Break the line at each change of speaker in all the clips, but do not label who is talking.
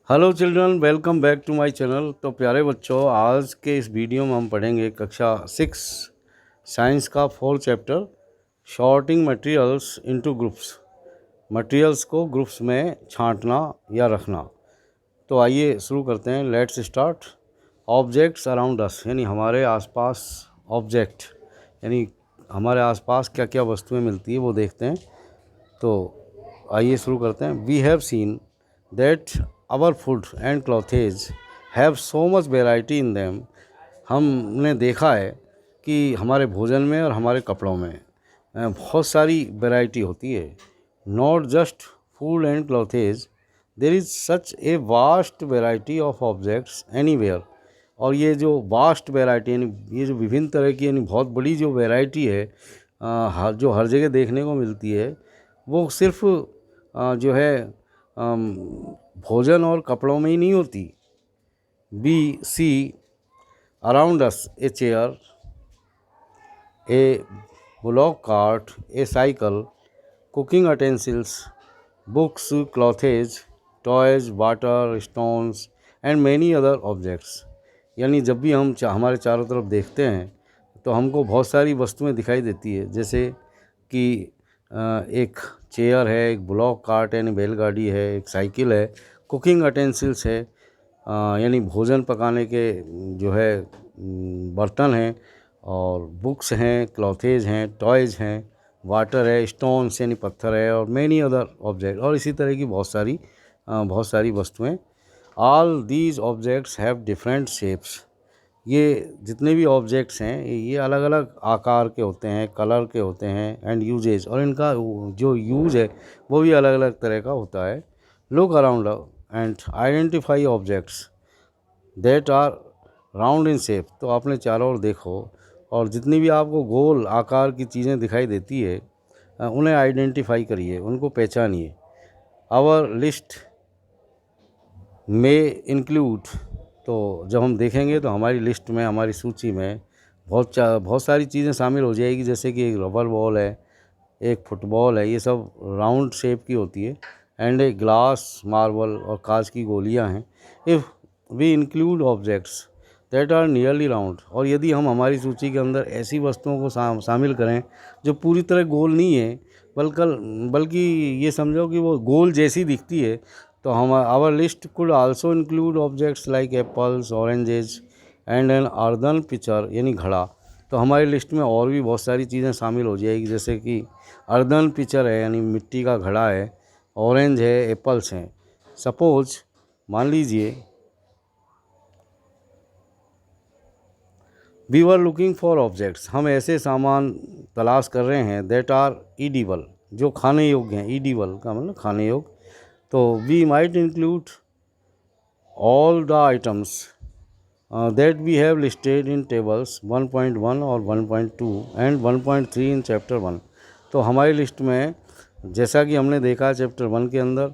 Hello children, welcome back to my channel. तो प्यारे बच्चों, आज के इस वीडियो में हम पढ़ेंगे कक्षा 6 साइंस का 4th chapter sorting materials into groups. Materials को ग्रुप्स में छांटना या रखना। तो आइए शुरू करते हैं। Let's start. Objects around us, यानी हमारे आसपास। ऑब्जेक्ट यानी हमारे आसपास क्या क्या वस्तुएं मिलती है वो देखते हैं। तो आइए शुरू करते हैं। We have seen that our food and clothes have so much variety in them. हमने देखा है कि हमारे भोजन में और हमारे कपड़ों में बहुत सारी वैरायटी होती है। Not just food and clothes, there is such a vast variety of objects anywhere. और ये जो वास्ट वैरायटी यानी ये जो विभिन्न तरह की यानी बहुत बड़ी जो वैरायटी है जो हर जगह देखने को मिलती है, वो सिर्फ जो है भोजन और कपड़ों में ही नहीं होती। We see around us a chair, a bullock cart, a cycle, cooking utensils, books, clothes, toys, water, stones and many other objects. यानी जब भी हम हमारे चारों तरफ देखते हैं तो हमको बहुत सारी वस्तुएं दिखाई देती है, जैसे कि एक चेयर है, एक ब्लॉक कार्ट यानी बैलगाड़ी है, एक साइकिल है, कुकिंग अटेंसिल्स है यानी भोजन पकाने के जो है बर्तन हैं, और बुक्स हैं, क्लॉथेज हैं, टॉयज़ हैं, वाटर है, स्टोन्स यानी पत्थर है, और मैनी अदर ऑब्जेक्ट, और इसी तरह की बहुत सारी वस्तुएं। All these objects have different shapes. ये जितने भी ऑब्जेक्ट्स हैं ये अलग अलग आकार के होते हैं, कलर के होते हैं, एंड यूजेज, और इनका जो यूज है वो भी अलग अलग तरह का होता है। Look around and identify objects that are round in shape. तो आपने चारों ओर देखो, और जितनी भी आपको गोल आकार की चीज़ें दिखाई देती है उन्हें आइडेंटिफाई करिए, उनको पहचानिए। आवर लिस्ट में इंक्लूड, तो जब हम देखेंगे तो हमारी लिस्ट में, हमारी सूची में बहुत सारी चीज़ें शामिल हो जाएगी, जैसे कि एक रबर बॉल है, एक फुटबॉल है, ये सब राउंड शेप की होती है, एंड ए ग्लास, मार्बल और कांच की गोलियां हैं। If we include objects that are nearly round, और यदि हम हमारी सूची के अंदर ऐसी वस्तुओं को शामिल करें जो पूरी तरह गोल नहीं है, बल्कि ये समझो कि वो गोल जैसी दिखती है, तो हम our list could also include objects like apples, oranges and an earthen pitcher यानी घड़ा। तो हमारी लिस्ट में और भी बहुत सारी चीज़ें शामिल हो जाएगी, जैसे कि अर्दन पिचर है यानी मिट्टी का घड़ा है, ऑरेंज है, एप्पल्स हैं। सपोज मान लीजिए we were looking for objects, हम ऐसे सामान तलाश कर रहे हैं दैट आर ईडिबल, जो खाने योग्य हैं। ईडिबल का मतलब खाने योग्य। तो we might include all the items that we have listed in tables 1.1 और 1.2 एंड 1.3 इन चैप्टर 1। तो हमारी लिस्ट में, जैसा कि हमने देखा चैप्टर 1 के अंदर,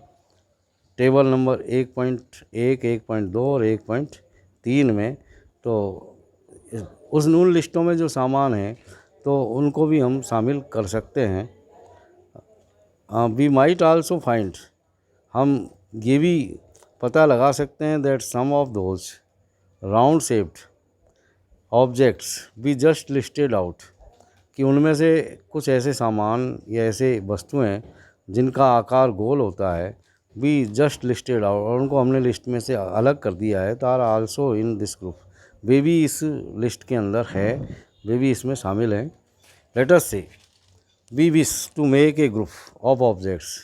टेबल नंबर 1.1, 1.2 और 1.3 में, तो उन लिस्टों में जो सामान हैं तो उनको भी हम शामिल कर सकते हैं। वी माइट आल्सो फाइंड, हम ये भी पता लगा सकते हैं that some of those round shaped objects we just listed out, कि उनमें से कुछ ऐसे सामान या ऐसे वस्तुएं जिनका आकार गोल होता है, वी जस्ट लिस्टेड आउट, और उनको हमने लिस्ट में से अलग कर दिया है, तो are also in this group, वे भी इस लिस्ट के अंदर है, वे भी इसमें शामिल हैं। Let us say we wish to make a group of objects,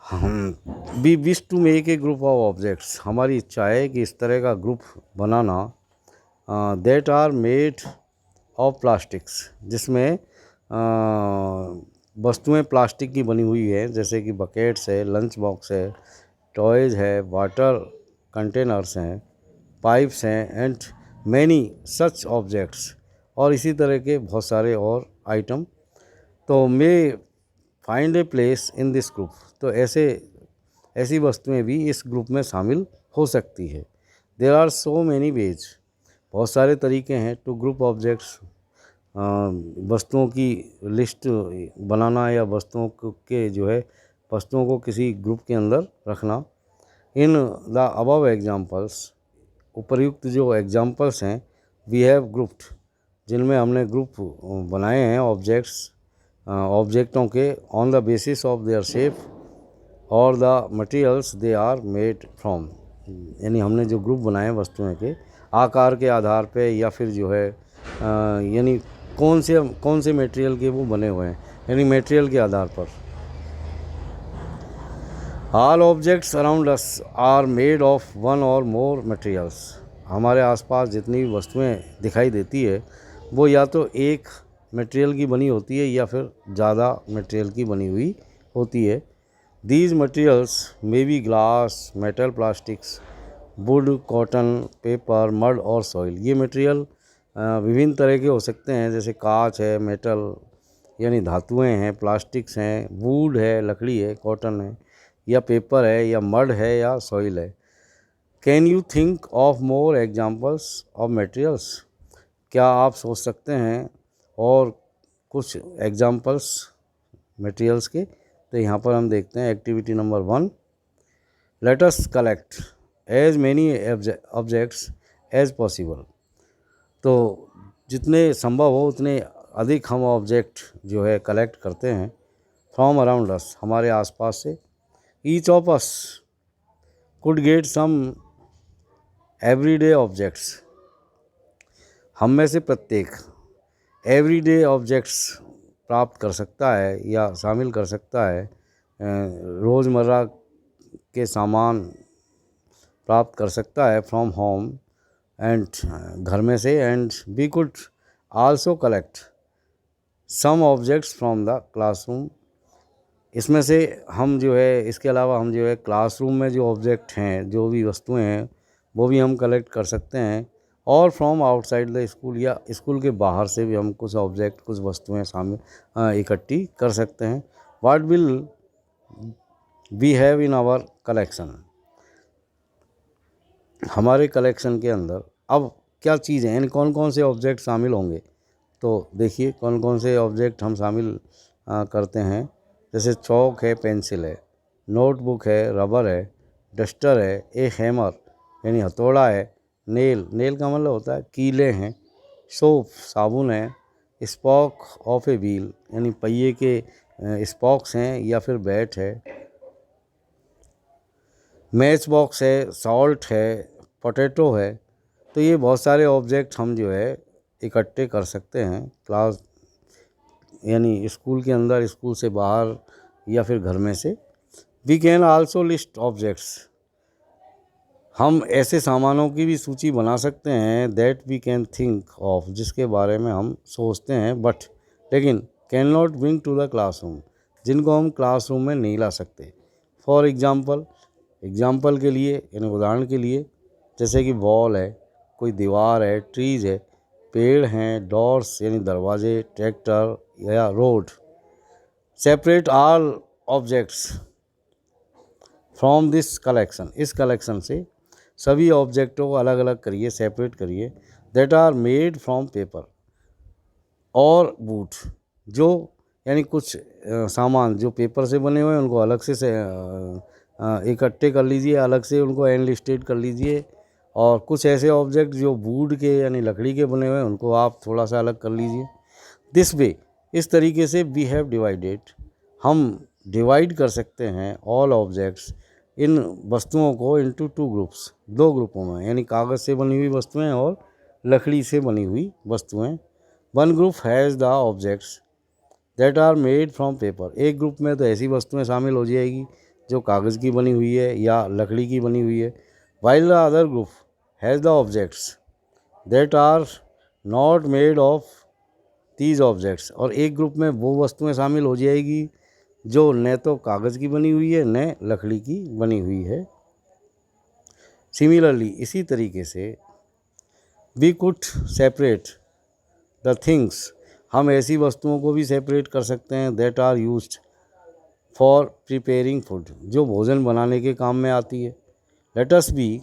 हम we wish to make a group of objects, हमारी इच्छा है कि इस तरह का ग्रुप बनाना that are made of plastics, जिसमें वस्तुएं प्लास्टिक की बनी हुई है, जैसे कि बकेट्स है, लंच बॉक्स है, टॉयज़ है, वाटर कंटेनर्स हैं, पाइप्स हैं, एंड मैनी सच ऑब्जेक्ट्स, और इसी तरह के बहुत सारे और आइटम। तो may find a place in this group, तो ऐसी वस्तुएं भी इस ग्रुप में शामिल हो सकती है। There are so many ways, बहुत सारे तरीके हैं टू ग्रुप ऑब्जेक्ट्स, वस्तुओं की लिस्ट बनाना या वस्तुओं के जो है वस्तुओं को किसी ग्रुप के अंदर रखना। इन द अबव एग्जाम्पल्स, उपर्युक्त जो एग्जाम्पल्स हैं, वी हैव ग्रुप्ड, जिनमें हमने ग्रुप बनाए हैं ऑब्जेक्टों के, on the basis of their shape और the materials they are made from, यानी हमने जो ग्रुप बनाए हैं वस्तुएं के आकार के आधार पे, या फिर जो है यानी कौन से मटेरियल के वो बने हुए हैं, यानी मटेरियल के आधार पर। All objects around us are made of one or more materials, हमारे आसपास जितनी भी वस्तुएं दिखाई देती है वो या तो एक मटेरियल की बनी होती है या फिर ज़्यादा मटेरियल की बनी हुई होती है। These materials may be glass, metal, plastics, would, cotton, paper, mud और सॉइल। ये मटेरियल विभिन्न तरह के हो सकते हैं, जैसे कांच है, मेटल यानी धातुएं हैं, प्लास्टिक्स हैं, वुड है लकड़ी है, कॉटन है, या पेपर है, या मड है, या सॉइल है। Can you think of more examples of materials, क्या आप सोच सकते हैं और कुछ एग्जाम्पल्स मटेरियल्स के? तो यहाँ पर हम देखते हैं activity number 1, let us collect as many objects as possible. तो जितने संभव हो उतने अधिक हम ऑब्जेक्ट जो है कलेक्ट करते हैं फ्रॉम अराउंड अस, हमारे आसपास से। Each of us could get some everyday objects, हम में से प्रत्येक एवरीडे ऑब्जेक्ट्स प्राप्त कर सकता है या शामिल कर सकता है, रोज़मर्रा के सामान प्राप्त कर सकता है फ्रॉम होम एंड, घर में से। And we could also collect some objects from the classroom, इसमें से हम जो है, इसके अलावा हम जो है क्लासरूम में जो ऑब्जेक्ट हैं, जो भी वस्तुएं हैं, वो भी हम कलेक्ट कर सकते हैं। और फ्रॉम आउटसाइड द स्कूल, या स्कूल के बाहर से भी हम कुछ ऑब्जेक्ट, कुछ वस्तुएं शामिल इकट्ठी कर सकते हैं। What will we have in our collection, हमारे कलेक्शन के अंदर अब क्या चीज़ें, यानी कौन कौन से ऑब्जेक्ट शामिल होंगे। तो देखिए कौन कौन से ऑब्जेक्ट हम शामिल करते हैं। जैसे चौक है, पेंसिल है, नोटबुक है, रबर है, डस्टर है, एक हैमर यानी हथौड़ा है, नेल का मतलब होता है कीले हैं, सोप साबुन है, स्पॉक ऑफ ए व्हील यानी पहिए के स्पॉक्स हैं या फिर बैट है, मैच बॉक्स है, सॉल्ट है, पोटैटो है। तो ये बहुत सारे ऑब्जेक्ट हम जो है इकट्ठे कर सकते हैं क्लास, यानी स्कूल के अंदर, स्कूल से बाहर, या फिर घर में से। We can also list objects, हम ऐसे सामानों की भी सूची बना सकते हैं that we can think of, जिसके बारे में हम सोचते हैं बट लेकिन can not bring to the classroom, जिनको हम क्लासरूम में नहीं ला सकते। फॉर एग्जाम्पल के लिए, यानी उदाहरण के लिए, जैसे कि वॉल है, कोई दीवार है, ट्रीज है, पेड़ हैं, डोर्स यानी दरवाजे, ट्रैक्टर या road. Separate all objects from this collection, इस कलेक्शन से सभी ऑब्जेक्टों को अलग अलग करिए, सेपरेट करिए। That are made from paper or wood, जो यानी कुछ सामान जो पेपर से बने हुए हैं उनको अलग से इकट्ठे कर लीजिए, अलग से उनको एनलिस्टेड कर लीजिए। और कुछ ऐसे ऑब्जेक्ट जो वुड के यानी लकड़ी के बने हुए हैं उनको आप थोड़ा सा अलग कर लीजिए। दिस वे, इस तरीके से वी हैव डिवाइडेड, हम डिवाइड कर सकते हैं ऑल ऑब्जेक्ट्स, इन वस्तुओं को इनटू 2 ग्रुप्स, 2 ग्रुपों में, यानी कागज़ से बनी हुई वस्तुएं और लकड़ी से बनी हुई वस्तुएं। One group has the objects that are made from paper, एक ग्रुप में तो ऐसी वस्तुएं शामिल हो जाएगी जो कागज़ की बनी हुई है या लकड़ी की बनी हुई है। While the other group has the objects that are not made of these objects, और एक ग्रुप में वो वस्तुएं शामिल हो जाएगी जो न तो कागज़ की बनी हुई है न लकड़ी की बनी हुई है। सिमिलरली, इसी तरीके से we could separate the things, हम ऐसी वस्तुओं को भी सेपरेट कर सकते हैं that are used for preparing food, जो भोजन बनाने के काम में आती है। Let us be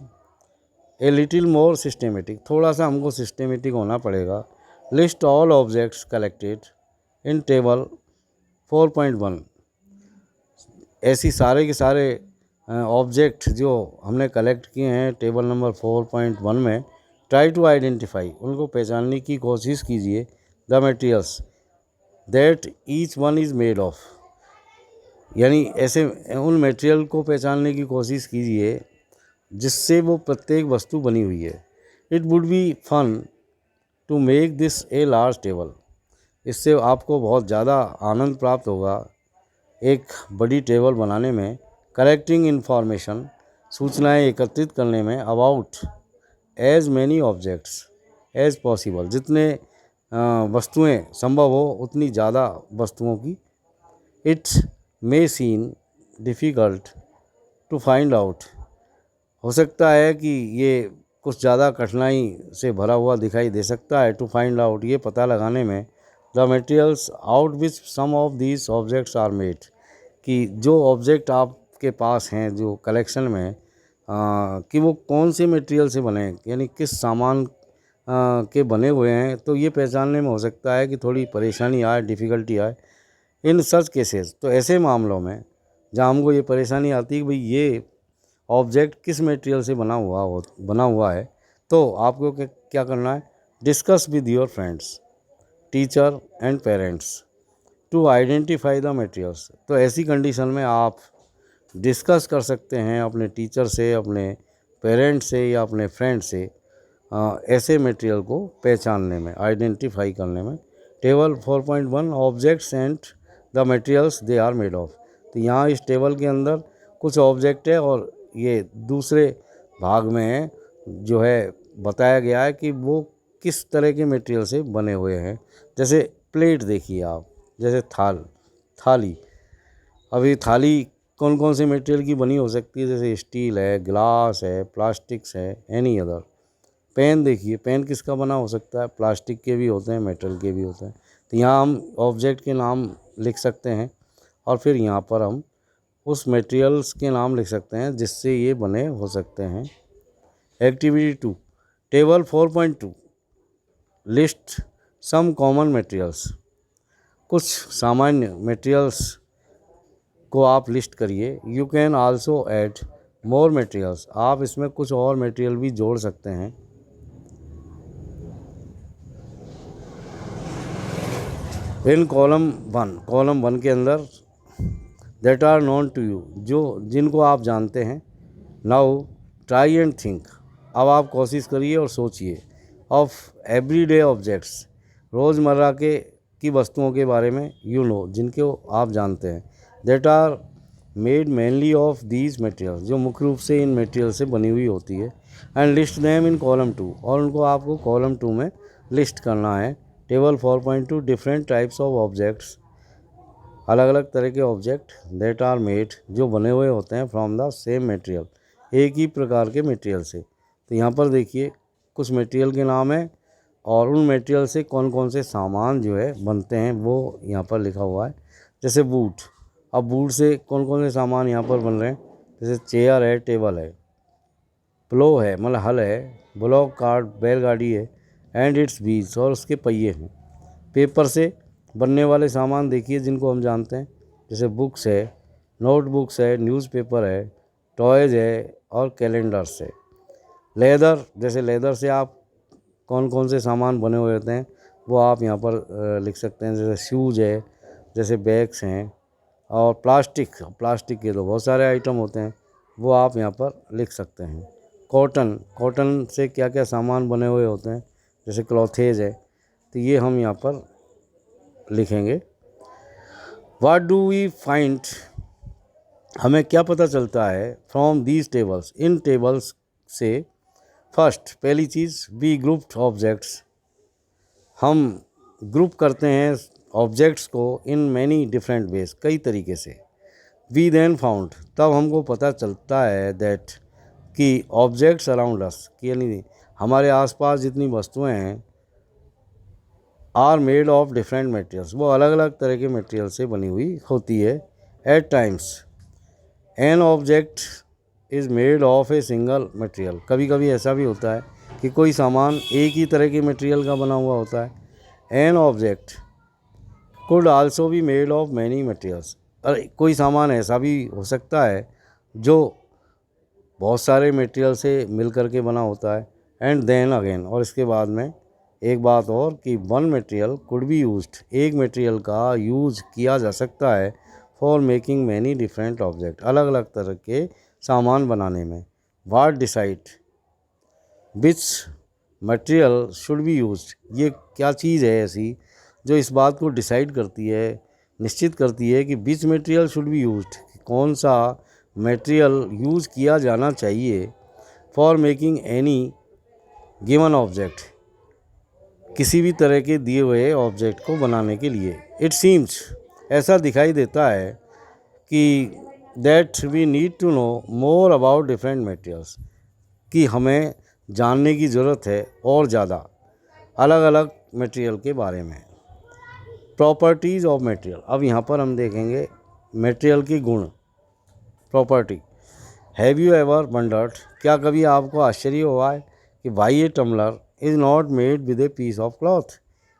a little more systematic, थोड़ा सा हमको सिस्टमेटिक होना पड़ेगा। List all objects collected in table 4.1, ऐसी सारे के सारे ऑब्जेक्ट जो हमने कलेक्ट किए हैं टेबल नंबर 4.1 में, ट्राई टू आइडेंटिफाई, उनको पहचानने की कोशिश कीजिए, the materials that each one is made of, यानी ऐसे उन मटेरियल को पहचानने की कोशिश कीजिए जिससे वो प्रत्येक वस्तु बनी हुई है। It would be fun to make this a large table, इससे आपको बहुत ज़्यादा आनंद प्राप्त होगा एक बड़ी टेबल बनाने में। कलेक्टिंग इन्फॉर्मेशन, सूचनाएं एकत्रित करने में, about as many objects as possible, जितने वस्तुएं संभव हो उतनी ज़्यादा वस्तुओं की। It may seem difficult to find out, हो सकता है कि ये कुछ ज़्यादा कठिनाई से भरा हुआ दिखाई दे सकता है। टू फाइंड आउट, ये पता लगाने में, the materials out which some of these objects are made, कि जो ऑब्जेक्ट आपके पास हैं जो कलेक्शन में कि वो कौन से मटेरियल से बने हैं, यानी किस सामान के बने हुए हैं, तो ये पहचानने में हो सकता है कि थोड़ी परेशानी आए, डिफ़िकल्टी आए। इन सच केसेस, तो ऐसे मामलों में जहाँ हमको ये परेशानी आती है कि भाई ये ऑब्जेक्ट किस मटेरियल से बना हुआ है, तो आपको क्या करना है, discuss with your friends, teacher and parents to identify the materials. तो ऐसी कंडीशन में आप डिस्कस कर सकते हैं अपने टीचर से, अपने पेरेंट्स से या अपने फ्रेंड से ऐसे मटेरियल को पहचानने में, आइडेंटिफाई करने में। Table 4.1 objects and the materials they are made of, तो यहाँ इस टेबल के अंदर कुछ ऑब्जेक्ट है और ये दूसरे भाग में जो है बताया गया है कि वो किस तरह के मटेरियल से बने हुए हैं। जैसे प्लेट देखिए आप, जैसे थाली, अभी थाली कौन कौन से मटेरियल की बनी हो सकती है, जैसे स्टील है, ग्लास है, प्लास्टिक्स है, एनी अदर। पेन देखिए, पेन किसका बना हो सकता है, प्लास्टिक के भी होते हैं, मेटल के भी होते हैं। तो यहाँ हम ऑब्जेक्ट के नाम लिख सकते हैं और फिर यहाँ पर हम उस मटेरियल्स के नाम लिख सकते हैं जिससे ये बने हो सकते हैं। Activity 2, table 4.2 list some common materials, कुछ सामान्य मटेरियल्स को आप लिस्ट करिए। You can also add more materials, आप इसमें कुछ और मटेरियल भी जोड़ सकते हैं। इन कॉलम वन के अंदर, that are known to you, जिनको आप जानते हैं। नाउ ट्राई एंड थिंक, अब आप कोशिश करिए और सोचिए। ऑफ एवरीडे ऑब्जेक्ट्स, रोज़मर्रा की वस्तुओं के बारे में, यू नो, जिनको आप जानते हैं। That are made mainly of these materials, जो मुख्य रूप से इन मटेरियल से बनी हुई होती है। And list them in column 2, और उनको आपको कॉलम 2 में लिस्ट करना है। Table 4.2 different types of objects, अलग अलग तरह के ऑब्जेक्ट, दैट आर मेड, जो बने हुए होते हैं, फ्रॉम द सेम मटेरियल, एक ही प्रकार के मटेरियल से। तो यहाँ पर देखिए कुछ मटेरियल के नाम है और उन मटेरियल से कौन कौन से सामान जो है बनते हैं वो यहाँ पर लिखा हुआ है। जैसे वुड, अब वुड से कौन कौन से सामान यहाँ पर बन रहे हैं, जैसे चेयर है, टेबल है, प्लो है मतलब हल है, ब्लॉक कार्ट बैलगाड़ी है, एंड इट्स व्हील्स, और उसके पहिए हैं। पेपर से बनने वाले सामान देखिए जिनको हम जानते हैं, जैसे बुक्स है, नोटबुक्स है, न्यूज़पेपर है, टॉयज़ है और कैलेंडर्स है। लेदर, जैसे लेदर से आप कौन कौन से सामान बने हुए होते हैं वो आप यहाँ पर लिख सकते हैं, जैसे शूज़ है, जैसे बैग्स हैं। और प्लास्टिक के तो बहुत सारे आइटम होते हैं, वो आप यहाँ पर लिख सकते हैं। कॉटन से क्या क्या सामान बने हुए होते हैं, जैसे क्लॉथेज है, तो ये हम यहाँ पर लिखेंगे। व्हाट डू वी फाइंड, हमें क्या पता चलता है, from these tables, in tables से। फर्स्ट, पहली चीज़, वी ग्रुप्ड ऑब्जेक्ट्स, हम ग्रुप करते हैं ऑब्जेक्ट्स को इन मैनी डिफरेंट वेज, कई तरीके से। वी देन फाउंड, तब हमको पता चलता है दैट, कि ऑब्जेक्ट्स अराउंड अस, यानी हमारे आसपास जितनी वस्तुएं हैं, are made of different materials, वो अलग अलग तरह के मटेरियल से बनी हुई होती है। At times an object is made of a single material, कभी कभी ऐसा भी होता है कि कोई सामान एक ही तरह के मटेरियल का बना हुआ होता है। An object could also be made of many materials, और कोई सामान ऐसा भी हो सकता है जो बहुत सारे मटेरियल से मिल कर के बना होता है। एंड देन अगेन, और इसके बाद में एक बात और कि one material could be used, एक मटेरियल का यूज़ किया जा सकता है for making many different object, अलग अलग तरह के सामान बनाने में। What decide which material should be used, ये क्या चीज़ है ऐसी जो इस बात को डिसाइड करती है, निश्चित करती है कि which material should be used, कौन सा मटेरियल यूज़ किया जाना चाहिए for making any given object, किसी भी तरह के दिए हुए ऑब्जेक्ट को बनाने के लिए। इट सीम्स, ऐसा दिखाई देता है कि that we need to know more about different materials, कि हमें जानने की ज़रूरत है और ज़्यादा अलग अलग मटेरियल के बारे में। प्रॉपर्टीज़ ऑफ मटेरियल, अब यहाँ पर हम देखेंगे मटेरियल के गुण, property. Have you ever wondered, क्या कभी आपको आश्चर्य हुआ है कि why a tumbler is not made with a piece of cloth,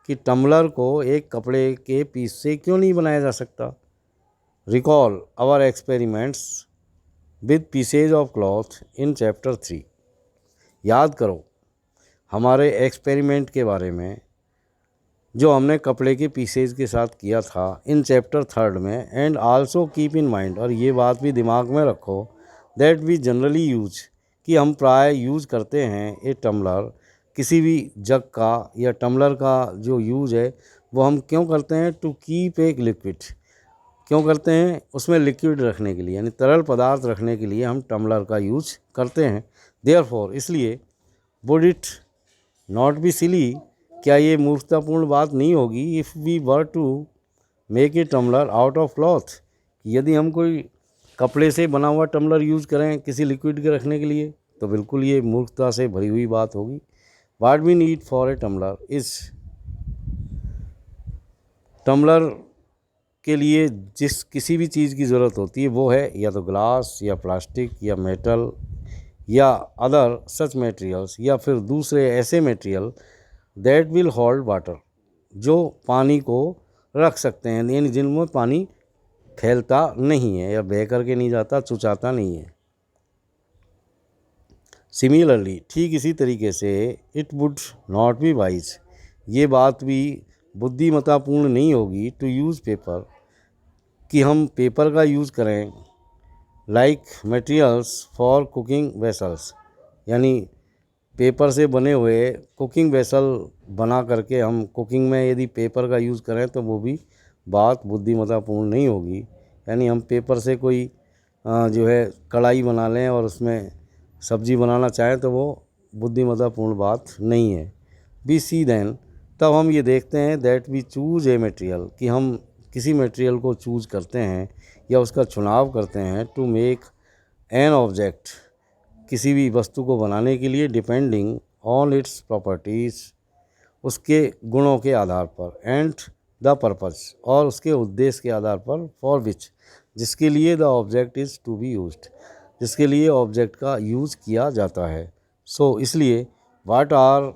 कि टम्बलर को एक कपड़े के पीस से क्यों नहीं बनाया जा सकता। Recall our experiments with pieces of cloth in chapter 3, याद करो हमारे एक्सपेरिमेंट के बारे में जो हमने कपड़े के पीसेज के साथ किया था इन चैप्टर 3 में। And also keep in mind, और ये बात भी दिमाग में रखो, दैट वी जनरली यूज, कि हम प्राय यूज़ करते हैं ए टम्बलर, किसी भी जग का या टम्बलर का जो यूज़ है वो हम क्यों करते हैं, टू कीप ए लिक्विड, क्यों करते हैं, उसमें लिक्विड रखने के लिए, यानी तरल पदार्थ रखने के लिए हम टम्बलर का यूज करते हैं। देयरफॉर, इसलिए, would it not be silly, क्या ये मूर्खतापूर्ण बात नहीं होगी, if we were to make a tumbler out of cloth, यदि हम कोई कपड़े से बना हुआ टम्बलर यूज़ करें किसी लिक्विड के रखने के लिए, तो बिल्कुल ये मूर्खता से भरी हुई बात होगी। What we need for a tumbler is, tumbler के लिए जिस किसी भी चीज़ की ज़रूरत होती है वो है या तो ग्लास या प्लास्टिक या मेटल या अदर सच मटेरियल्स, या फिर दूसरे ऐसे material that will hold water, जो पानी को रख सकते हैं, यानी जिनमें पानी फैलता नहीं है या बह करके नहीं जाता, चुचाता नहीं है। सिमिलरली, ठीक इसी तरीके से, it would not be wise, ये बात भी बुद्धिमत्तापूर्ण नहीं होगी, टू यूज़ पेपर, कि हम पेपर का यूज़ करें, like materials for cooking vessels, यानी पेपर से बने हुए कुकिंग वेसल बना करके हम कुकिंग में यदि पेपर का यूज़ करें तो वो भी बात बुद्धिमत्तापूर्ण नहीं होगी, यानी हम पेपर से कोई जो है कढ़ाई बना लें और उसमें सब्जी बनाना चाहें तो वो बुद्धिमत्तापूर्ण बात नहीं है। बी सी देन, तब हम ये देखते हैं that we choose a material, कि हम किसी मटेरियल को चूज़ करते हैं या उसका चुनाव करते हैं, टू मेक एन ऑब्जेक्ट, किसी भी वस्तु को बनाने के लिए, डिपेंडिंग ऑन इट्स प्रॉपर्टीज़, उसके गुणों के आधार पर, एंड द पर्पज़, और उसके उद्देश्य के आधार पर, फॉर विच, जिसके लिए the object is to be used, जिसके लिए ऑब्जेक्ट का यूज़ किया जाता है। सो इसलिए, what are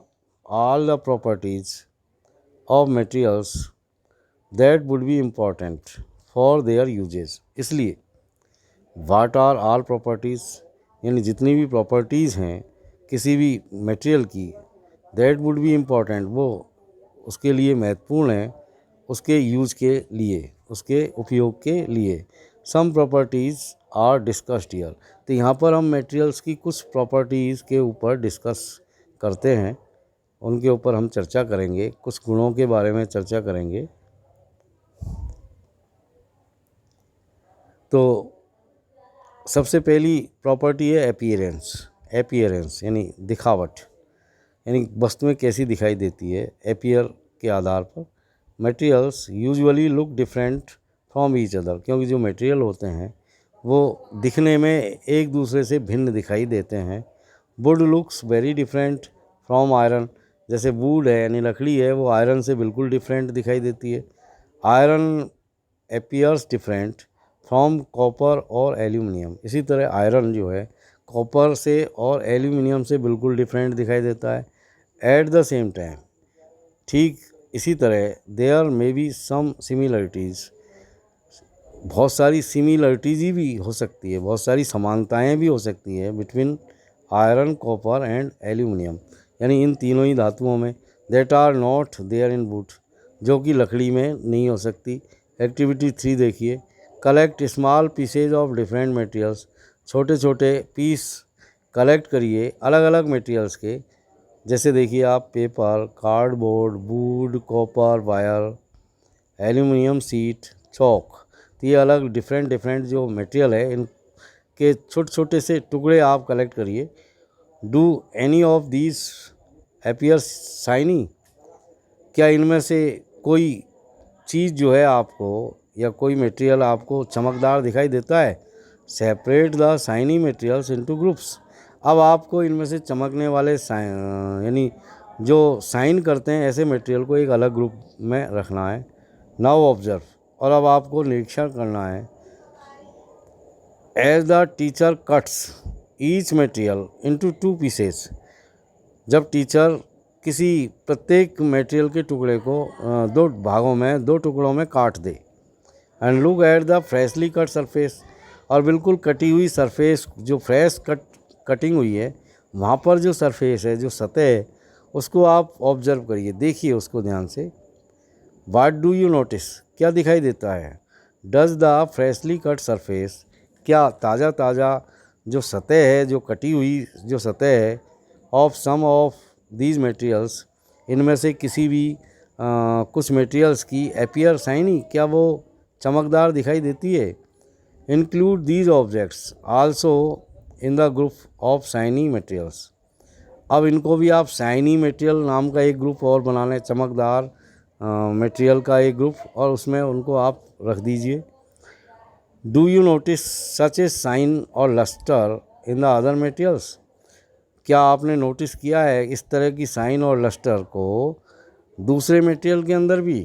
all the properties of materials that would be important for their uses, इसलिए व्हाट आर ऑल प्रॉपर्टीज़, यानी जितनी भी प्रॉपर्टीज़ हैं किसी भी मटेरियल की, दैट वुड बी इम्पॉर्टेंट, वो उसके लिए महत्वपूर्ण है, उसके यूज़ के लिए, उसके उपयोग के लिए। सम प्रॉपर्टीज़ आर डिस्कस्ड हियर, तो यहाँ पर हम मटेरियल्स की कुछ प्रॉपर्टीज़ के ऊपर डिस्कस करते हैं, उनके ऊपर हम चर्चा करेंगे, कुछ गुणों के बारे में चर्चा करेंगे। तो सबसे पहली प्रॉपर्टी है अपीयरेंस, अपीयरेंस यानी दिखावट, यानी वस्तुएं कैसी दिखाई देती है, अपीयर के आधार पर। Materials usually look different from each other, क्योंकि जो मटेरियल होते हैं वो दिखने में एक दूसरे से भिन्न दिखाई देते हैं। Would looks very different from iron, जैसे वुड है यानी लकड़ी है, वो आयरन से बिल्कुल डिफरेंट दिखाई देती है। Iron appears different from copper और एल्यूमिनियम, इसी तरह आयरन जो है कॉपर से और एल्यूमिनियम से बिल्कुल डिफरेंट दिखाई देता है। एट द सेम टाइम, ठीक इसी तरह, there may be some similarities, बहुत सारी सिमिलरिटीज भी हो सकती है, बहुत सारी समानताएं भी हो सकती है between iron, copper and aluminium, यानी इन तीनों ही धातुओं में, that are not there in wood, जो कि लकड़ी में नहीं हो सकती। एक्टिविटी 3 देखिए, collect small pieces of different materials, छोटे छोटे पीस कलेक्ट करिए अलग अलग मटेरियल्स के। जैसे देखिए आप paper, cardboard, wood, copper wire, aluminium sheet, chalk, तो ये अलग डिफरेंट जो मटेरियल है इनके छोटे छोटे से टुकड़े आप कलेक्ट करिए। Do any of these appear shiny, क्या इनमें से कोई चीज़ जो है आपको या कोई मटेरियल आपको चमकदार दिखाई देता है? Separate the shiny materials into groups, अब आपको इनमें से चमकने वाले यानी जो शाइन करते हैं ऐसे मटेरियल को एक अलग ग्रुप में रखना है। नाउ ऑब्जर्व, और अब आपको निरीक्षण करना है। As the teacher cuts each material into 2 pieces, जब टीचर किसी प्रत्येक मटेरियल के टुकड़े को 2 भागों में, 2 टुकड़ों में काट दे। And look at the freshly cut surface, और बिल्कुल कटी हुई सरफेस, जो फ्रेश कटिंग हुई है वहाँ पर जो सरफेस है, जो सतह है, उसको आप ऑब्जर्व करिए, देखिए उसको ध्यान से। व्हाट डू यू नोटिस, क्या दिखाई देता है? Does the freshly cut surface, क्या ताज़ा जो सतह है, जो कटी हुई जो सतह है, of some of these materials, इनमें से किसी भी कुछ मटेरियल्स की अपीयर शाइनी, क्या वो चमकदार दिखाई देती है? Include these objects also in the group of shiny materials, अब इनको भी आप शाइनी मटेरियल नाम का एक ग्रुप और बना लें, चमकदार मटेरियल का एक ग्रुप, और उसमें उनको आप रख दीजिए। Do you notice such a shine or lustre in the other materials, क्या आपने नोटिस किया है इस तरह की साइन और लस्टर को दूसरे मटेरियल के अंदर भी?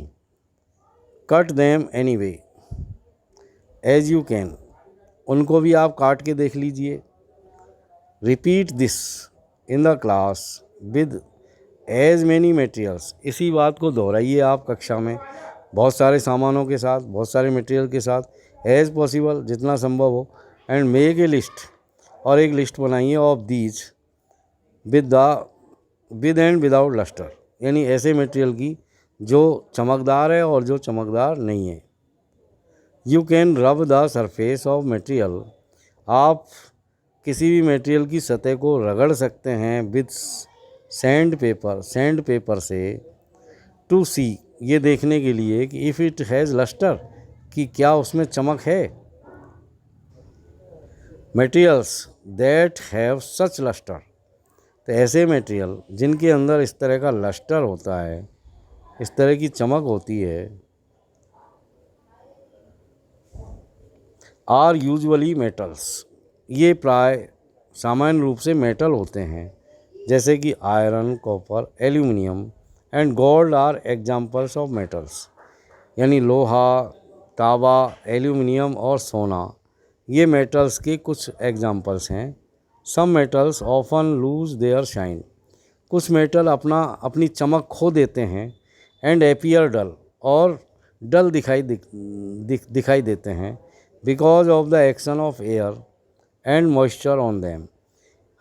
Cut them any way as you can, उनको भी आप काट के देख लीजिए। Repeat this in the class with as many materials, इसी बात को दोहराइए आप कक्षा में बहुत सारे सामानों के साथ, बहुत सारे मटेरियल के साथ, एज पॉसिबल, जितना संभव हो। एंड मेक ए लिस्ट, और एक लिस्ट बनाइए of these with and without lustre, यानी ऐसे मटेरियल की जो चमकदार है और जो चमकदार नहीं है। यू कैन रब द सरफेस ऑफ मटेरियल, आप किसी भी मटेरियल की सतह को रगड़ सकते हैं विद सैंड पेपर से, टू सी, ये देखने के लिए कि इफ़ इट हैज़ लस्टर, कि क्या उसमें चमक है। Materials that have such lustre, तो ऐसे मटेरियल जिनके अंदर इस तरह का लस्टर होता है, इस तरह की चमक होती है, आर यूजुअली मेटल्स, ये प्राय सामान्य रूप से मेटल होते हैं, जैसे कि iron, copper, aluminium and gold are examples of metals, यानी लोहा, तांबा, एल्यूमिनियम और सोना, ये मेटल्स के कुछ एग्जाम्पल्स हैं। Some metals often lose their shine, कुछ मेटल अपनी चमक खो देते हैं। एंड एपियर डल, और डल दिखाई देते हैं, because of the action of air and moisture on them,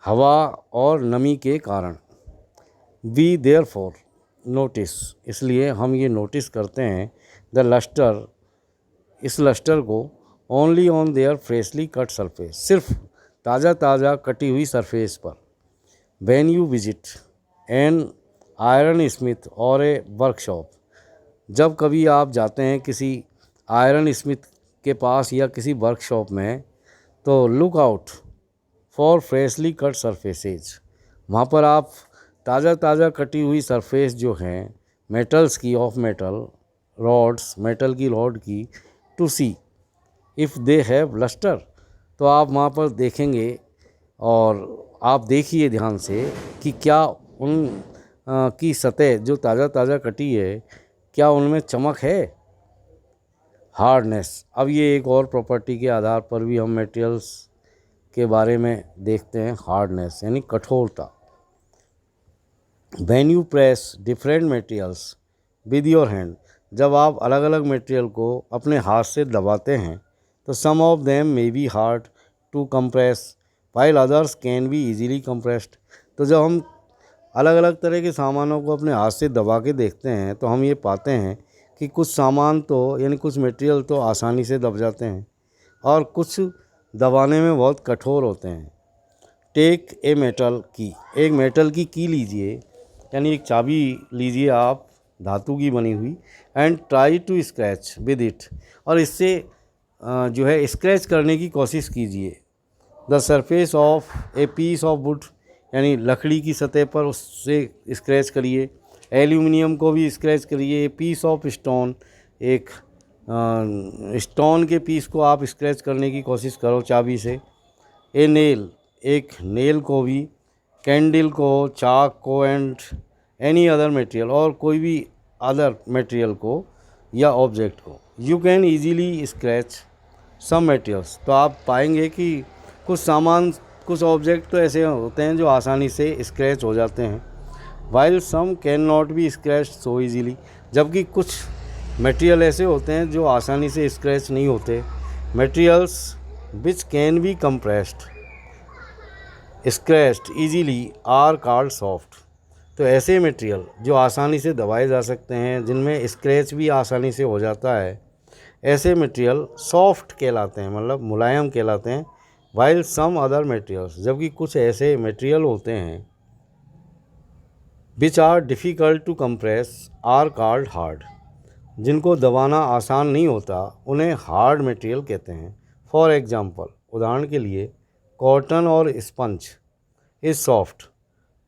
हवा और नमी के कारण। वी देयरफॉर नोटिस, इसलिए हम ये नोटिस करते हैं, द लस्टर, इस लस्टर को, only on their freshly cut surface, सिर्फ ताज़ा कटी हुई सरफेस पर। When you visit an iron Smith और ए वर्कशॉप, जब कभी आप जाते हैं किसी आयरन स्मिथ के पास या किसी वर्कशॉप में, तो look out for freshly cut surfaces, वहाँ पर आप ताज़ा कटी हुई सरफेस जो हैं मेटल्स की, ऑफ मेटल रॉड्स, मेटल की रॉड की, to see if they have lustre, तो आप वहाँ पर देखेंगे, और आप देखिए ध्यान से कि क्या उन की सतह जो ताज़ा कटी है, क्या उनमें चमक है। हार्डनेस, अब ये एक और प्रॉपर्टी के आधार पर भी हम मटेरियल्स के बारे में देखते हैं। हार्डनेस यानी कठोरता। When you press different materials with your hand, जब आप अलग अलग मटेरियल को अपने हाथ से दबाते हैं, तो some of them may be hard to compress while others can be easily compressed. तो जब हम अलग अलग तरह के सामानों को अपने हाथ से दबा के देखते हैं तो हम ये पाते हैं कि कुछ सामान तो यानी कुछ मटेरियल तो आसानी से दब जाते हैं और कुछ दबाने में बहुत कठोर होते हैं। टेक ए मेटल की, एक मेटल की लीजिए यानी एक चाबी लीजिए आप धातु की बनी हुई, and try to scratch with it, और इससे जो है स्क्रैच करने की कोशिश कीजिए। The surface of a piece of wood, यानी लकड़ी की सतह पर उससे स्क्रैच करिए। एल्यूमिनियम को भी स्क्रैच करिए। पीस ऑफ स्टोन, एक स्टोन के पीस को आप स्क्रैच करने की कोशिश करो चाबी से। ए नेल, एक नेल को भी, कैंडल को, चाक को, एंड एनी अदर मटेरियल, और कोई भी अदर मटेरियल को या ऑब्जेक्ट को। You can easily scratch some materials, तो आप पाएंगे कि कुछ सामान, कुछ ऑब्जेक्ट तो ऐसे होते हैं जो आसानी से स्क्रैच हो जाते हैं। While some can not be scratch so easily, जबकि कुछ मटेरियल ऐसे होते हैं जो आसानी से स्क्रैच नहीं होते। Materials which can be compressed scratched easily are called soft. तो ऐसे मटेरियल जो आसानी से दबाए जा सकते हैं, जिनमें स्क्रैच भी आसानी से हो जाता है, ऐसे मटेरियल सॉफ्ट कहलाते हैं, मतलब मुलायम कहलाते हैं। वाइल सम अदर मटेरियल्स, जबकि कुछ ऐसे मटेरियल होते हैं which are difficult to compress are called hard, जिनको दबाना आसान नहीं होता उन्हें हार्ड मटेरियल कहते हैं। फॉर एग्जांपल, उदाहरण के लिए, कॉटन और स्पंज इज़ सॉफ्ट,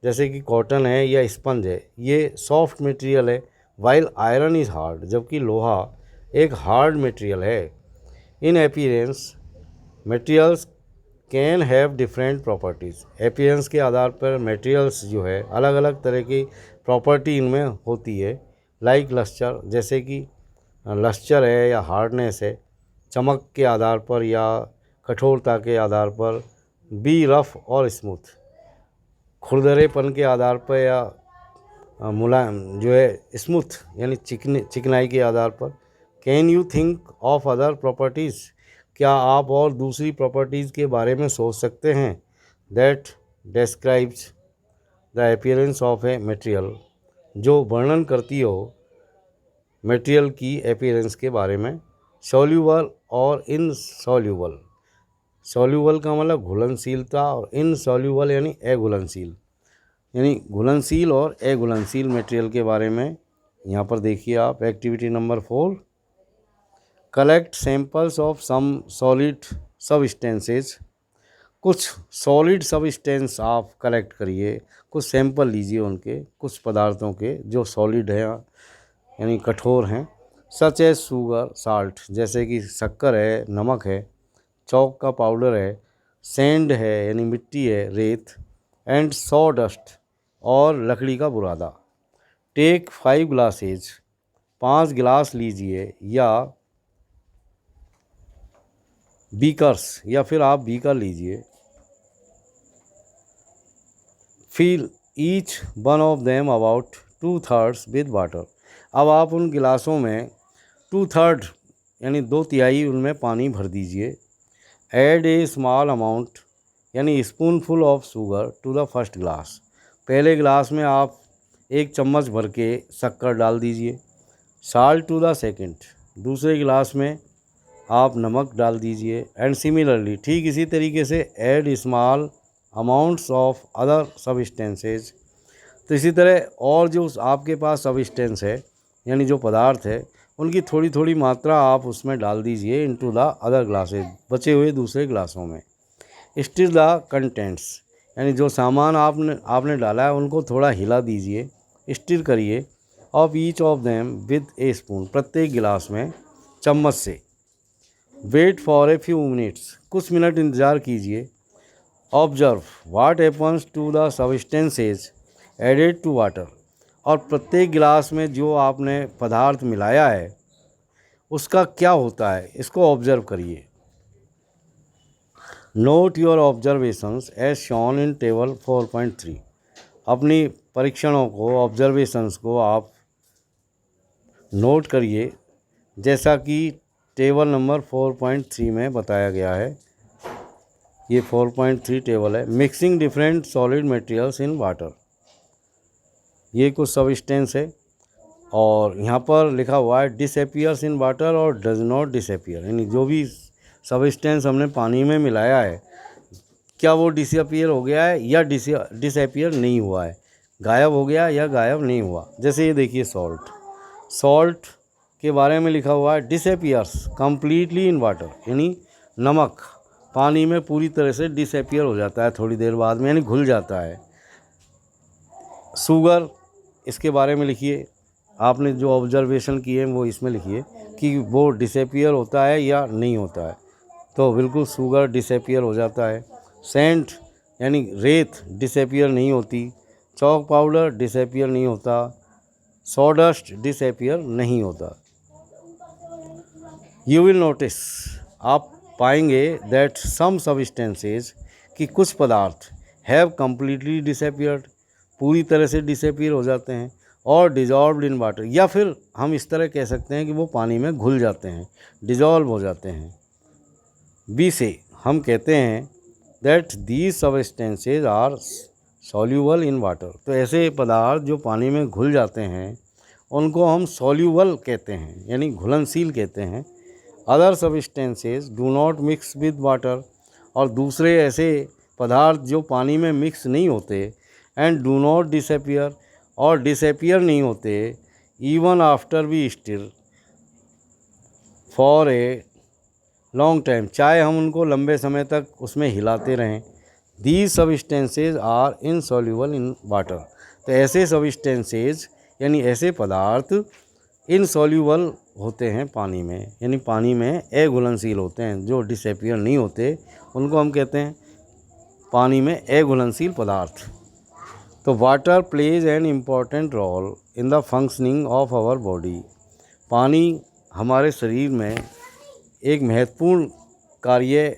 जैसे कि कॉटन है या स्पंज है, ये सॉफ्ट मटेरियल है। वाइल आयरन इज़ हार्ड, जबकि लोहा एक हार्ड मटेरियल है। इन appearance materials can have different properties, appearance के आधार पर मटेरियल्स जो है अलग अलग तरह की प्रॉपर्टी इनमें होती है। लाइक लस्टर, जैसे कि लस्टर है या हार्डनेस है, चमक के आधार पर या कठोरता के आधार पर। बी रफ और स्मूथ, खुरदरेपन के आधार पर या मुलायम जो है स्मूथ यानी चिकनाई के आधार पर। Can you think of other properties, क्या आप और दूसरी प्रॉपर्टीज़ के बारे में सोच सकते हैं। That describes the appearance of a material, जो वर्णन करती हो मटेरियल की अपीयरेंस के बारे में। सॉल्यूबल और इनसॉल्यूबल, सॉल्यूबल का मतलब घुलनशीलता और इनसॉल्यूबल यानी अघुलनशील, यानी घुलनशील और अघुलनशील मटेरियल के बारे में। यहाँ पर देखिए आप activity number 4, collect samples of some solid substances. कुछ सॉलिड सबस्टेंस आप कलेक्ट करिए, कुछ सैंपल लीजिए उनके, कुछ पदार्थों के जो सॉलिड हैं यानी कठोर हैं। सच एज शुगर साल्ट, जैसे कि शक्कर है, नमक है, चौक का पाउडर है, सैंड है यानी मिट्टी है, रेत, एंड सॉ डस्ट और लकड़ी का बुरादा। टेक 5 ग्लासेज, 5 गिलास लीजिए, या बीकर्स, या फिर आप बीकर लीजिए। Fill each one of them about 2/3 with water. अब आप उन गिलासों में 2/3 यानी 2/3 उनमें पानी भर दीजिए। ऐड ए स्मॉल अमाउंट यानी spoonful of sugar to the first glass. पहले गिलास में आप 1 चम्मच भर के शक्कर डाल दीजिए। साल्ट टू द सेकंड, दूसरे गिलास में आप नमक डाल दीजिए। एंड सिमिलरली, ठीक इसी तरीके से add small amounts of other substances. तो इसी तरह और जो आपके पास सबस्टेंस है यानी जो पदार्थ है, उनकी थोड़ी थोड़ी मात्रा आप उसमें डाल दीजिए इनटू द अदर ग्लासेज, बचे हुए दूसरे ग्लासों में। स्टिर द कंटेंट्स, यानी जो सामान आपने डाला है उनको थोड़ा हिला दीजिए, स्टिर करिए। Of each of them with a spoon, प्रत्येक गिलास में चम्मच से। Wait for a few minutes, कुछ मिनट इंतज़ार कीजिए। Observe what happens to the substances added to water, और प्रत्येक गिलास में जो आपने पदार्थ मिलाया है उसका क्या होता है, इसको ऑब्जर्व करिए। Note your observations as shown in table 4.3। अपनी परीक्षणों को, ऑब्जर्वेशंस को आप नोट करिए जैसा कि टेबल नंबर 4.3 में बताया गया है। ये 4.3 टेबल है। Mixing different solid materials in water, ये कुछ सब्सटेंस है और यहाँ पर लिखा हुआ है डिसअपियर्स इन वाटर और डज नॉट डिसअपियर, यानी जो भी सब्सटेंस हमने पानी में मिलाया है क्या वो डिसअपियर हो गया है या डिसअपियर नहीं हुआ है, गायब हो गया या गायब नहीं हुआ। जैसे ये देखिए सॉल्ट के बारे में लिखा हुआ है डिसअपियर्स कंप्लीटली इन वाटर, यानी नमक पानी में पूरी तरह से डिसअपियर हो जाता है थोड़ी देर बाद में, यानी घुल जाता है। शुगर, इसके बारे में लिखिए, आपने जो ऑब्जर्वेशन किए वो इसमें लिखिए कि वो डिसअपियर होता है या नहीं होता है। तो बिल्कुल शुगर डिसअपियर हो जाता है। सेंट यानी रेत डिसअपियर नहीं होती। चॉक पाउडर डिसअपियर नहीं होता। सॉडस्ट डिसअपियर नहीं होता। यू विल नोटिस, आप पाएंगे दैट सम सब्सटेंसेज कि कुछ पदार्थ हैव कम्प्लीटली डिसअपियर्ड, पूरी तरह से डिसअपियर हो जाते हैं, और डिजॉल्व्ड इन वाटर, या फिर हम इस तरह कह सकते हैं कि वो पानी में घुल जाते हैं, डिजॉल्व हो जाते हैं। बी से हम कहते हैं that these substances are soluble in water, तो ऐसे पदार्थ जो पानी में घुल जाते हैं उनको हम सॉल्यूबल कहते हैं, यानी घुलनशील कहते हैं। Other substances do not mix with water, और दूसरे ऐसे पदार्थ जो पानी में मिक्स नहीं होते, एंड डू नॉट डिसअपियर, और डिसअपियर नहीं होते, even after we stir for a long time, चाहे हम उनको लंबे समय तक उसमें हिलाते रहें। These substances are insoluble in water, तो ऐसे सब्सटेंसेज यानी ऐसे पदार्थ इनसॉल्यूबल होते हैं पानी में, यानी पानी में अघुलनशील होते हैं, जो डिसअपियर नहीं होते उनको हम कहते हैं पानी में अघुलनशील पदार्थ। तो water plays an important role in the functioning of our body, पानी हमारे शरीर में एक महत्वपूर्ण कार्य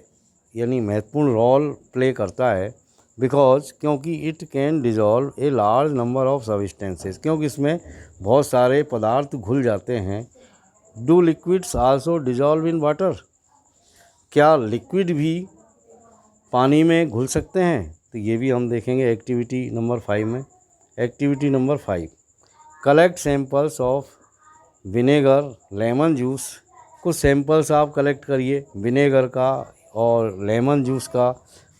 यानी महत्वपूर्ण रोल प्ले करता है। बिकॉज क्योंकि it can dissolve a large number of substances, क्योंकि इसमें बहुत सारे पदार्थ घुल जाते हैं। Do liquids also dissolve in water, क्या लिक्विड भी पानी में घुल सकते हैं? तो ये भी हम देखेंगे एक्टिविटी नंबर 5 में। Activity number 5, collect samples of vinegar lemon juice, कुछ सैंपल्स आप कलेक्ट करिए विनेगर का और लेमन जूस का,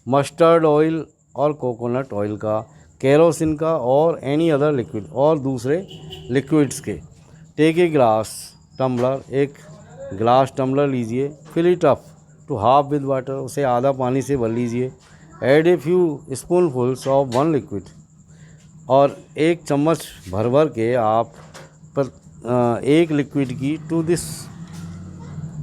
मस्टर्ड ऑयल और कोकोनट ऑयल का, केरोसिन का और एनी अदर लिक्विड, और दूसरे लिक्विड्स के। टेक ए ग्लास टम्बलर, एक ग्लास टम्बलर लीजिए, fill it up to half with water, उसे आधा पानी से भर लीजिए। Add a few spoonfuls of one liquid, और एक चम्मच भर भर के आप एक लिक्विड की to this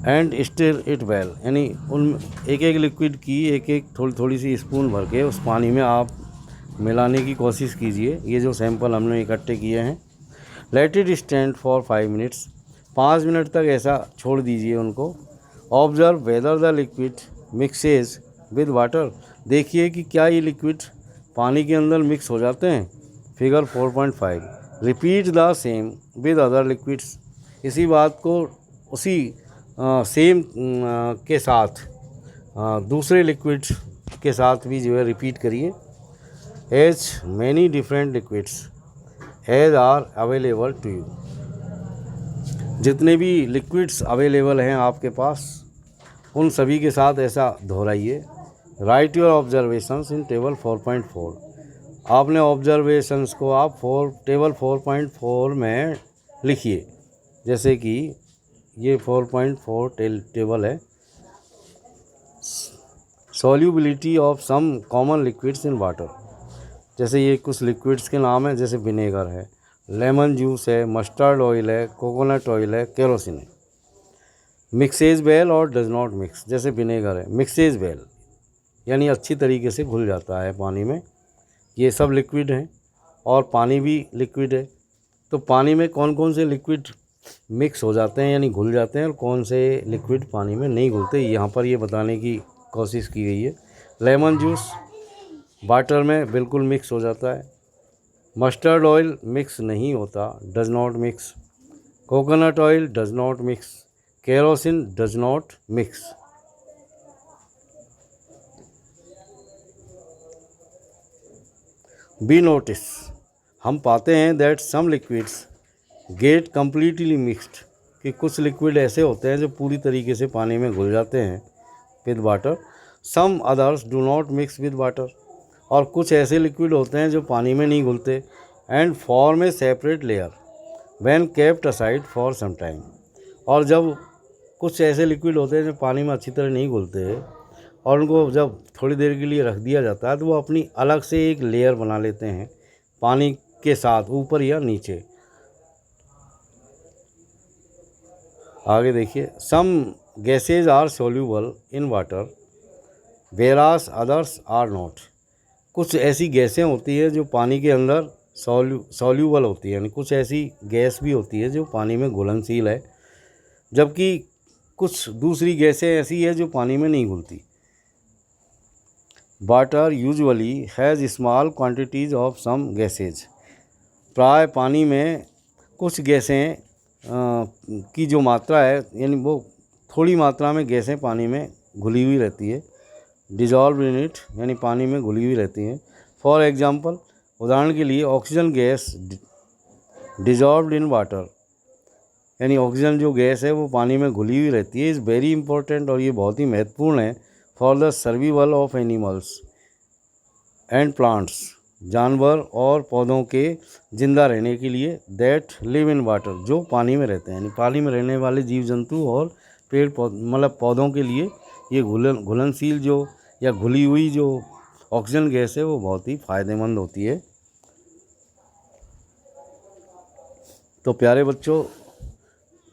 and stir it well, यानी उन एक एक लिक्विड की एक एक थोड़ी थोड़ी सी स्पून भर के उस पानी में आप मिलाने की कोशिश कीजिए। ये जो सैंपल हमने इकट्ठे किए हैं। Let it stand for 5 minutes, 5 minute तक ऐसा छोड़ दीजिए उनको। Observe whether the liquid mixes with water, देखिए कि क्या ये लिक्विड पानी के अंदर मिक्स हो जाते हैं। Figure 4.5, repeat the same with other liquids, इसी बात को उसी सेम के साथ दूसरे लिक्विड्स के साथ भी जो है रिपीट करिए। As many different liquids as are available to you, जितने भी लिक्विड्स अवेलेबल हैं आपके पास उन सभी के साथ ऐसा दोहराइए। Write your observations in table 4.4, आपने ऑब्जर्वेशंस को आप टेबल 4.4 में लिखिए। जैसे कि ये 4.4 टेबल है। Solubility of some common liquids in water, जैसे ये कुछ लिक्विड्स के नाम हैं, जैसे विनेगर है, लेमन जूस है, मस्टर्ड ऑयल है, कोकोनट ऑयल है, केरोसिन है। मिक्सेज वेल और डज नॉट मिक्स, जैसे विनेगर है, मिक्सेज वेल यानी अच्छी तरीके से घुल जाता है पानी में। ये सब लिक्विड हैं और पानी भी लिक्विड है। तो पानी में कौन कौन से लिक्विड मिक्स हो जाते हैं यानी घुल जाते हैं और कौन से लिक्विड पानी में नहीं घुलते, यहाँ पर ये बताने की कोशिश की गई है। लेमन जूस वाटर में बिल्कुल मिक्स हो जाता है। मस्टर्ड ऑयल मिक्स नहीं होता, does not mix. Coconut oil does not mix. kerosene does not mix. We notice, हम पाते हैं that some liquids get completely mixed, कि कुछ लिक्विड ऐसे होते हैं जो पूरी तरीके से पानी में घुल जाते हैं with water. Some others do not mix with water, और कुछ ऐसे लिक्विड होते हैं जो पानी में नहीं घुलते. And form a separate layer when kept aside for some time, और जब कुछ ऐसे लिक्विड होते हैं जो पानी में अच्छी तरह नहीं घुलते और उनको जब थोड़ी देर के लिए रख दिया जाता है तो वो अपनी अलग से एक लेयर बना लेते हैं पानी के साथ, ऊपर या नीचे. आगे देखिए, some gases are soluble in water whereas others are not. कुछ ऐसी गैसें होती है जो पानी के अंदर सॉल्यूबल होती है, यानी कुछ ऐसी गैस भी होती है जो पानी में घुलनशील है, जबकि कुछ दूसरी गैसें ऐसी है जो पानी में नहीं घुलती. Water usually has small quantities of some gases. प्राय पानी में कुछ गैसें की जो मात्रा है, यानी वो थोड़ी मात्रा में गैसें पानी में घुली हुई रहती है. डिजॉल्व इन इट, यानी पानी में घुली हुई रहती हैं. फॉर एग्जांपल, उदाहरण के लिए oxygen gas dissolved in water, यानी ऑक्सीजन जो गैस है वो पानी में घुली हुई रहती है. इज़ वेरी इंपॉर्टेंट, और ये बहुत ही महत्वपूर्ण है for the survival of animals and plants, जानवर और पौधों के जिंदा रहने के लिए. दैट लिव इन वाटर, जो पानी में रहते हैं, यानी पानी में रहने वाले जीव जंतु और पेड़ मतलब पौधों के लिए ये घुलनशील जो या घुली हुई जो ऑक्सीजन गैस है वो बहुत ही फ़ायदेमंद होती है. तो प्यारे बच्चों,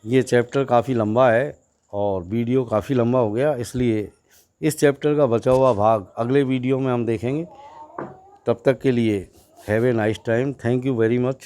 ये चैप्टर काफ़ी लंबा है और वीडियो काफ़ी लंबा हो गया, इसलिए इस चैप्टर का बचा हुआ भाग अगले वीडियो में हम देखेंगे. तब तक के लिए have a nice time. Thank you very much.